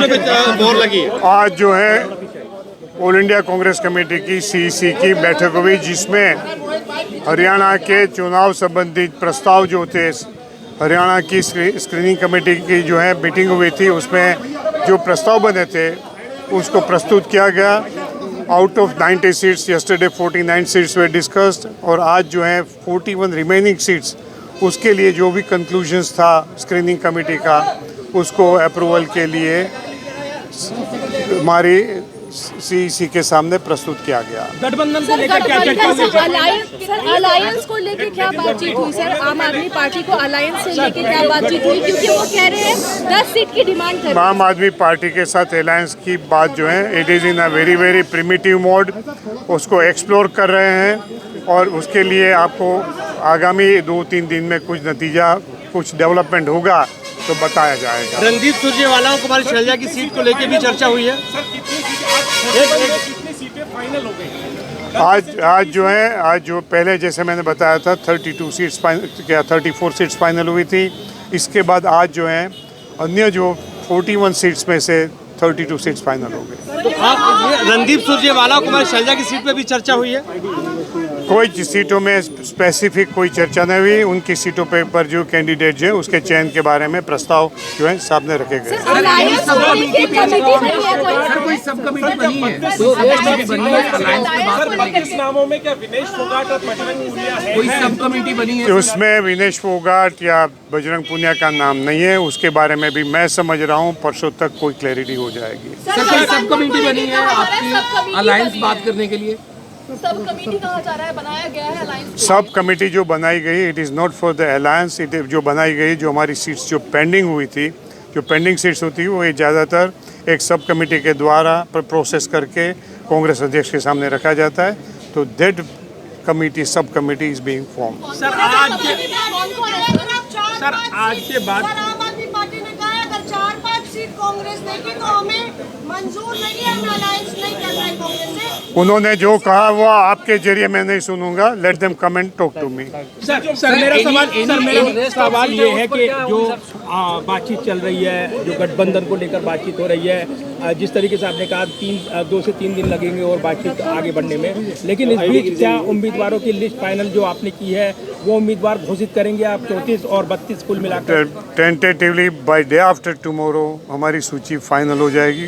पे मोहर लगी है। आज जो है ऑल इंडिया कांग्रेस कमेटी की सीईसी की बैठक हुई, जिसमें हरियाणा के चुनाव संबंधित प्रस्ताव जो थे, हरियाणा की स्क्रीनिंग कमेटी की जो है मीटिंग हुई थी, उसमें जो प्रस्ताव बने थे उसको प्रस्तुत किया गया। Out of 90 seats yesterday 49 seats way discussed, और आज जो है 41 रिमेनिंग सीट्स, उसके लिए जो भी कंक्लूजन्स था स्क्रीनिंग कमेटी का, उसको अप्रूवल के लिए हमारी सीईसी के सामने प्रस्तुत किया गया। गठबंधन को लेकर क्या चर्चा हुई? अलायंस को लेकर क्या बातचीत हुई सर? आम आदमी पार्टी को अलायंस से लेकर क्या बातचीत हुई, क्योंकि वो कह रहे हैं 10 सीट की डिमांड कर रहे हैं। आम आदमी पार्टी के साथ अलायंस की बात जो है, it is in a very very primitive mode, उसको एक्सप्लोर कर रहे हैं, और उसके लिए आपको आगामी 2-3 दिन में कुछ नतीजा, कुछ डेवलपमेंट होगा तो बताया जाएगा। रणदीप सुरजेवाला और कुमारी शैलजा की सीट को लेकर भी चर्चा हुई है। कितनी सीटें फाइनल हो गई? आज जो है, आज जो पहले जैसे मैंने बताया था 32 सीट्स क्या 34 सीट्स फाइनल हुई थी। इसके बाद आज जो है अन्य जो 41 सीट्स में से 32 सीट्स फाइनल हो गए। तो आप रणदीप सुरजेवाला और कुमारी शैलजा की सीट पे भी चर्चा हुई है? कोई सीटों में स्पेसिफिक कोई चर्चा नहीं हुई। उनकी सीटों पर जो कैंडिडेट हैं उसके चयन के बारे में प्रस्ताव जो है सामने रखे गए। कोई सब कमेटी बनी है? किस नामों में? क्या विनेश फोगाट और बजरंग पूनिया है? कोई सब कमेटी बनी है? उसमें विनेश फोगाट या बजरंग पूनिया का नाम नहीं है। उसके बारे में भी मैं समझ रहा हूँ परसों तक कोई क्लैरिटी हो जाएगी। सर, कोई सब कमेटी बनी है आपकी अलायंस बात करने के लिए? सब कमेटी कहा जा रहा है, बनाया गया है अलायंस। सब कमेटी जो बनाई गई, it is not for the alliance, it जो बनाई गई, जो हमारी सीट्स जो पेंडिंग हुई थी, जो पेंडिंग सीट्स होती है, वो ये ज़्यादातर एक सब कमेटी के द्वारा प्रोसेस करके कांग्रेस अध्यक्ष के सामने रखा जाता है। तो that committee, sub committee is being form. Sir आज के बाद आम आदमी पार्टी ने कहा अगर 4-5 सीट कांग्रेस देगी तो हमें मंजूर नहीं है, हम अलायंस नहीं कर रहे कांग्रेस से। उन्होंने जो कहा वो आपके जरिए मैं नहीं सुनूंगा। Let them come and talk to me. Sir मेरा सवाल ये है कि जो बातचीत चल रही है, जो गठबंधन को लेकर बातचीत हो रही है, जिस तरीके से आपने कहा 2 से 3 दिन लगेंगे और बातचीत आगे बढ़ने में, लेकिन इस बीच क्या उम्मीदवारों की लिस्ट फाइनल जो आपने की है वो उम्मीदवार घोषित करेंगे आप 34 और 32 कुल मिलाकर? Tentatively by day after tomorrow हमारी सूची फाइनल हो जाएगी।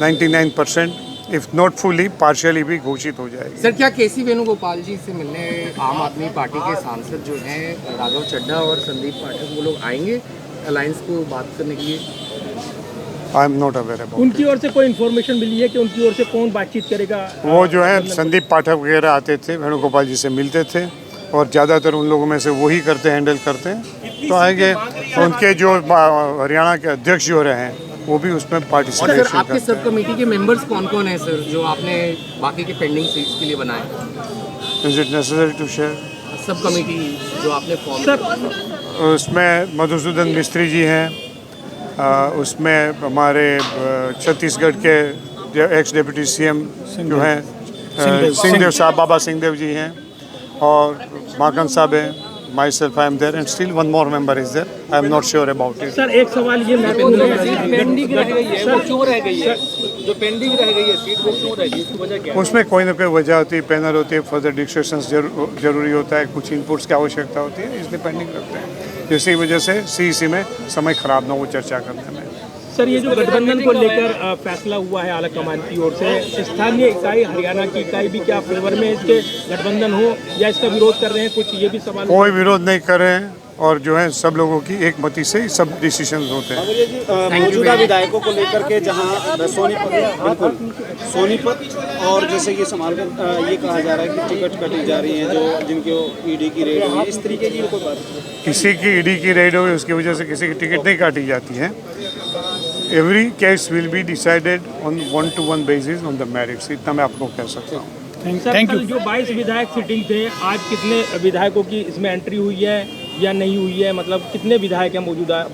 99% इफ नॉट फुली पार्शियली भी घोषित हो जाएगी। सर, क्या केसी वेणुगोपाल जी से मिलने आम आदमी पार्टी के सांसद जो हैं राघव चड्ढा और संदीप पाठक, वो लोग आएंगे अलायंस को बात करने के लिए? I am not aware about. उनकी ओर से कोई इन्फॉर्मेशन मिली है कि उनकी ओर से कौन बातचीत करेगा? वो जो है संदीप पाठक वगैरह आते थे, वेणुगोपाल जी से मिलते थे, और ज़्यादातर उन लोगों में से वही करते हैंडल करते हैं। तो आएंगे उनके जो हरियाणा के अध्यक्ष जो रहे हैं वो भी उसमें पार्टिसिपेशन सर, आपके सब कमेटी के मेंबर्स कौन कौन हैं सर, जो आपने बाकी के पेंडिंग सीट्स के लिए बनाए? Is it necessary to share? सब कमेटी जो आपने फॉर्म उसमें मधुसूदन मिस्त्री जी हैं, उसमें हमारे छत्तीसगढ़ के एक्स डिप्टी सीएम जो हैं सिंहदेव साहब, बाबा सिंहदेव जी हैं, और माकन साहब हैं, myself I am there, and still one more member is there. I am not sure about it. Sir एक सवाल ये महत्वपूर्ण है, पेंडिंग रह गई है, वो क्यों रह गई है? जो पेंडिंग रह गई है सीट, वो क्यों रह गई, इसकी वजह क्या है? उसमें कोई ना कोई वजह होती है, पैनल होती है, फर्दर डिस्कशंस जरूरी होता है, कुछ इनपुट्स की आवश्यकता होती है, इसलिए पेंडिंग रखते हैं, जिसकी वजह से सीईसी में समय खराब ना हो चर्चा करने में। सर ये जो गठबंधन को लेकर फैसला हुआ है आला कमान की ओर से, स्थानीय इकाई हरियाणा की इकाई भी क्या फेवर में इसके गठबंधन हो या इसका विरोध कर रहे हैं? कुछ ये भी सवाल। कोई विरोध नहीं कर रहे हैं, और जो है सब लोगों की एक मति से सब डिसीजन होते हैं। मौजूदा विधायकों को लेकर के जहां सोनीपत और जैसे कि संभाल कर ये कहा जा रहा है कि टिकट कटी जा रही है, जो जिनके ईडी की रेड हुई है, इस तरीके की कोई बात? किसी की ईडी की रेड हुई उसकी वजह से किसी की टिकट नहीं काटी जाती है। Every case will be decided on 1-to-1 basis on the merits, इतना मैं आपको कह सकता हूँ। Thank you. जो 22 विधायक सिटिंग थे, आज कितने विधायकों की इसमें एंट्री हुई है या नहीं हुई है? मतलब कितने विधायक हैं मौजूदा?